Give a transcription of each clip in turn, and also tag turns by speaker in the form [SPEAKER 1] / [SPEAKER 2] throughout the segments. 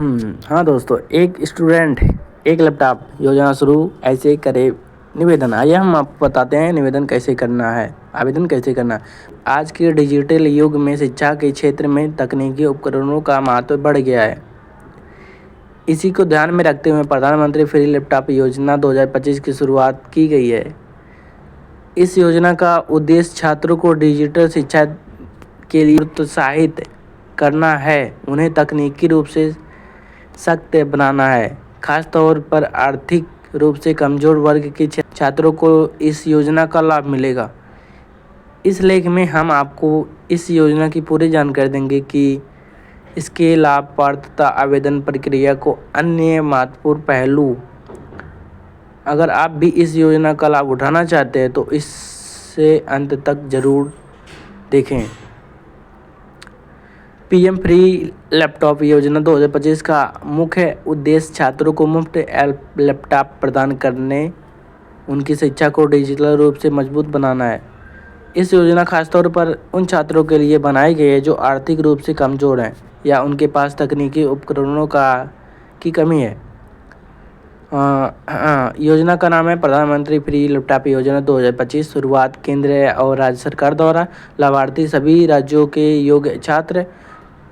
[SPEAKER 1] हाँ दोस्तों, एक स्टूडेंट एक लैपटॉप योजना शुरू ऐसे करे निवेदन। आइए हम आपको बताते हैं निवेदन कैसे करना है, आवेदन कैसे करना है। आज के डिजिटल युग में शिक्षा के क्षेत्र में तकनीकी उपकरणों का महत्व बढ़ गया है। इसी को ध्यान में रखते हुए प्रधानमंत्री फ्री लैपटॉप योजना 2025 की शुरुआत की गई है। इस योजना का उद्देश्य छात्रों को डिजिटल शिक्षा के लिए प्रोत्साहित करना है, उन्हें तकनीकी रूप से सख्त बनाना है। खास तौर पर आर्थिक रूप से कमजोर वर्ग के छात्रों को इस योजना का लाभ मिलेगा। इस लेख में हम आपको इस योजना की पूरी जानकारी देंगे कि इसके लाभ, पात्रता, आवेदन प्रक्रिया को अन्य महत्वपूर्ण पहलू। अगर आप भी इस योजना का लाभ उठाना चाहते हैं तो इससे अंत तक जरूर देखें। पीएम फ्री लैपटॉप योजना 2025 का मुख्य उद्देश्य छात्रों को मुफ्त लैपटॉप प्रदान करने, उनकी शिक्षा को डिजिटल रूप से मजबूत बनाना है। इस योजना खासतौर पर उन छात्रों के लिए बनाई गई है जो आर्थिक रूप से कमज़ोर हैं या उनके पास तकनीकी उपकरणों की कमी है। योजना का नाम है प्रधानमंत्री फ्री लैपटॉप योजना 2025। शुरुआत केंद्र और राज्य सरकार द्वारा। लाभार्थी सभी राज्यों के योग्य छात्र।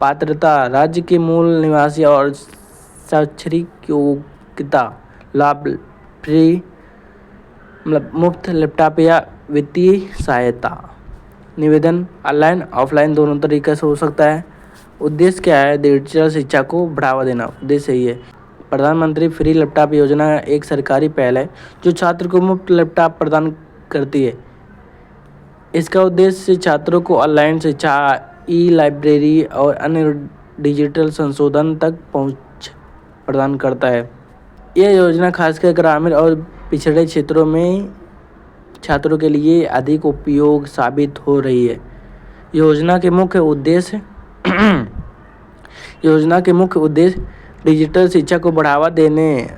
[SPEAKER 1] पात्रता राज्य के मूल निवासी और शैक्षणिक योग्यता। लाभ फ्री मुफ्त लैपटॉप या वित्तीय सहायता। निवेदन ऑनलाइन ऑफलाइन दोनों तरीके से हो सकता है। उद्देश्य क्या है? डिजिटल शिक्षा को बढ़ावा देना उद्देश्य यही है। प्रधानमंत्री फ्री लैपटॉप योजना एक सरकारी पहल है जो छात्र को मुफ्त लैपटॉप प्रदान करती है। इसका उद्देश्य छात्रों को ऑनलाइन शिक्षा, ई-लाइब्रेरी और अन्य डिजिटल संशोधन तक पहुंच प्रदान करता है। यह योजना खासकर ग्रामीण और पिछड़े क्षेत्रों में छात्रों के लिए अधिक उपयोग साबित हो रही है। योजना के मुख्य उद्देश्य डिजिटल शिक्षा को बढ़ावा देने,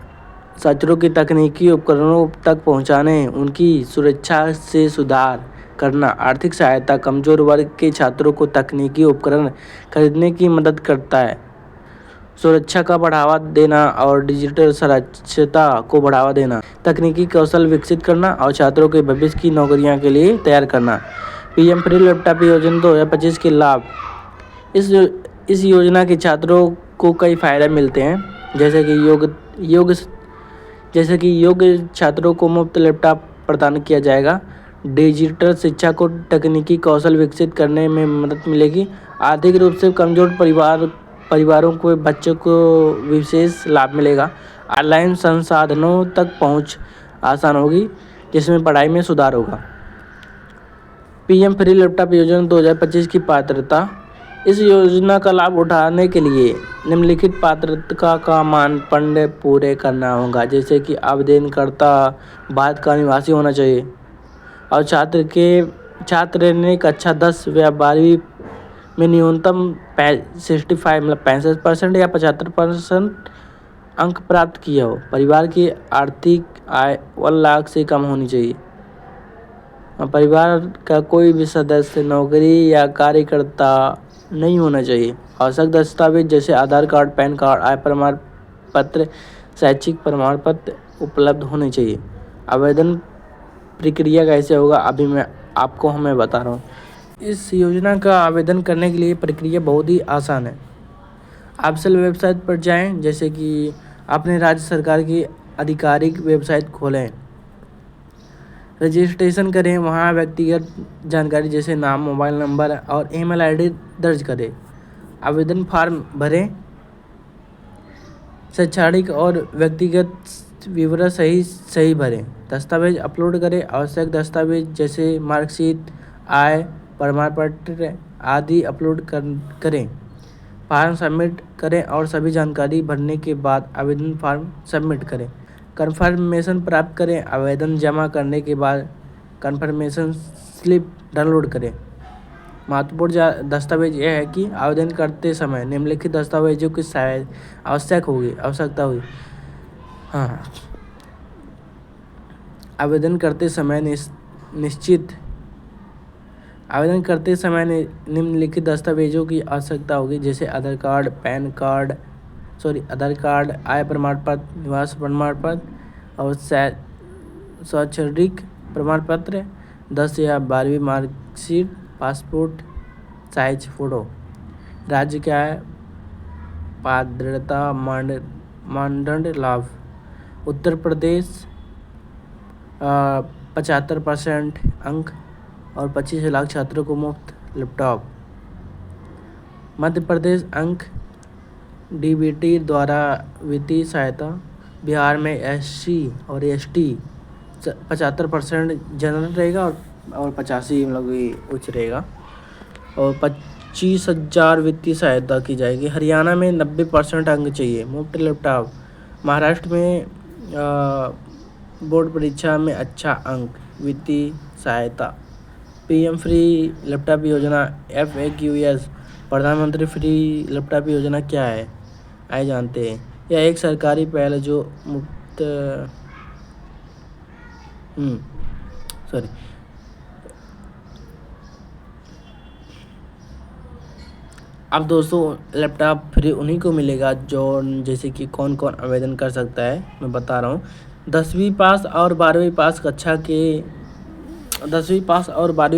[SPEAKER 1] छात्रों की तकनीकी उपकरणों तक पहुंचाने, उनकी सुरक्षा से सुधार करना, आर्थिक सहायता, कमजोर वर्ग के छात्रों को तकनीकी उपकरण खरीदने की मदद करता है, सुरक्षा का बढ़ावा देना और डिजिटल साक्षरता को बढ़ावा देना, तकनीकी कौशल विकसित करना और छात्रों के भविष्य की नौकरियों के लिए तैयार करना। पीएम फ्री लैपटॉप योजना 2025 के लाभ। इस योजना के छात्रों को कई फायदे मिलते हैं, जैसे कि योग्य छात्रों को मुफ्त लैपटॉप प्रदान किया जाएगा। डिजिटल शिक्षा को तकनीकी कौशल विकसित करने में मदद मिलेगी। आर्थिक रूप से कमजोर परिवारों को बच्चों को विशेष लाभ मिलेगा। ऑनलाइन संसाधनों तक पहुंच आसान होगी, जिसमें पढ़ाई में सुधार होगा। पीएम फ्री लैपटॉप योजना 2025 की पात्रता। इस योजना का लाभ उठाने के लिए निम्नलिखित पात्रता का मानदंड पूरे करना होगा, जैसे कि आवेदनकर्ता भारत का निवासी होना चाहिए और छात्र ने कक्षा 10 या 12वीं में न्यूनतम 65% या 75% अंक प्राप्त किया हो। परिवार की आर्थिक आय 1 लाख से कम होनी चाहिए। परिवार का कोई भी सदस्य नौकरी या कार्यकर्ता नहीं होना चाहिए। आवश्यक दस्तावेज जैसे आधार कार्ड, पैन कार्ड, आय प्रमाण पत्र, शैक्षिक प्रमाण पत्र उपलब्ध होने चाहिए। आवेदन प्रक्रिया कैसे होगा अभी मैं आपको बता रहा हूँ। इस योजना का आवेदन करने के लिए प्रक्रिया बहुत ही आसान है। आप सिर्फ वेबसाइट पर जाएं, जैसे कि अपने राज्य सरकार की आधिकारिक वेबसाइट खोलें, रजिस्ट्रेशन करें, वहां व्यक्तिगत जानकारी जैसे नाम, मोबाइल नंबर और ईमेल आईडी दर्ज करें। आवेदन फॉर्म भरें, शैक्षणिक और व्यक्तिगत विवरण सही भरें। दस्तावेज अपलोड करें। आवश्यक दस्तावेज जैसे मार्कशीट, आय प्रमाण पत्र आदि अपलोड करें। फॉर्म सबमिट करें और सभी जानकारी भरने के बाद आवेदन फॉर्म सबमिट करें। कन्फर्मेशन प्राप्त करें। आवेदन जमा करने के बाद कन्फर्मेशन स्लिप डाउनलोड करें। महत्वपूर्ण दस्तावेज यह है कि आवेदन करते समय निम्नलिखित दस्तावेजों की आवश्यकता होगी। आवेदन करते समय निम्नलिखित दस्तावेजों की आवश्यकता होगी, जैसे आधार कार्ड, पैन कार्ड, आधार कार्ड, आय प्रमाण पत्र, निवास प्रमाण पत्र और शैक्षणिक प्रमाण पत्र, 10 या 12वीं मार्कशीट, पासपोर्ट साइज फ़ोटो। राज्य क्या है? पात्रता मानदंड लाभ। उत्तर प्रदेश 75% अंक और 25 लाख छात्रों को मुफ्त लैपटॉप। मध्य प्रदेश अंक डीबीटी द्वारा वित्तीय सहायता। बिहार में SC और ST 75% जनरल रहेगा और 85 मतलब उच्च रहेगा और 25,000 वित्तीय सहायता की जाएगी। हरियाणा में 90% अंक चाहिए, मुफ्त लैपटॉप। महाराष्ट्र में बोर्ड परीक्षा में अच्छा अंक, वित्तीय सहायता। PM फ्री लैपटॉप योजना FAQs। प्रधानमंत्री फ्री लैपटॉप योजना क्या है? आइए जानते हैं। यह एक सरकारी पहल है जो मुफ्त अब दोस्तों लैपटॉप फ्री उन्हीं को मिलेगा जो जैसे कि कौन कौन आवेदन कर सकता है मैं बता रहा हूँ। 10वीं पास और 12वीं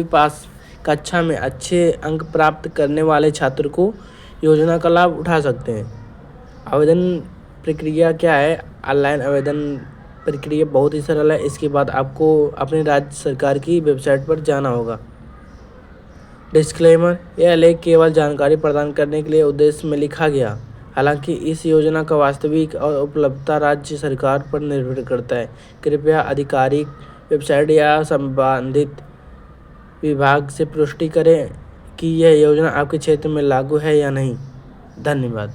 [SPEAKER 1] पास कक्षा में अच्छे अंक प्राप्त करने वाले छात्र को योजना का लाभ उठा सकते हैं। आवेदन प्रक्रिया क्या है? ऑनलाइन आवेदन प्रक्रिया बहुत ही सरल है। इसके बाद आपको अपने राज्य सरकार की वेबसाइट पर जाना होगा। डिस्क्लेमर: यह लेख केवल जानकारी प्रदान करने के लिए उद्देश्य में लिखा गया। हालांकि इस योजना का वास्तविक और उपलब्धता राज्य सरकार पर निर्भर करता है। कृपया आधिकारिक वेबसाइट या संबंधित विभाग से पुष्टि करें कि यह योजना आपके क्षेत्र में लागू है या नहीं। धन्यवाद।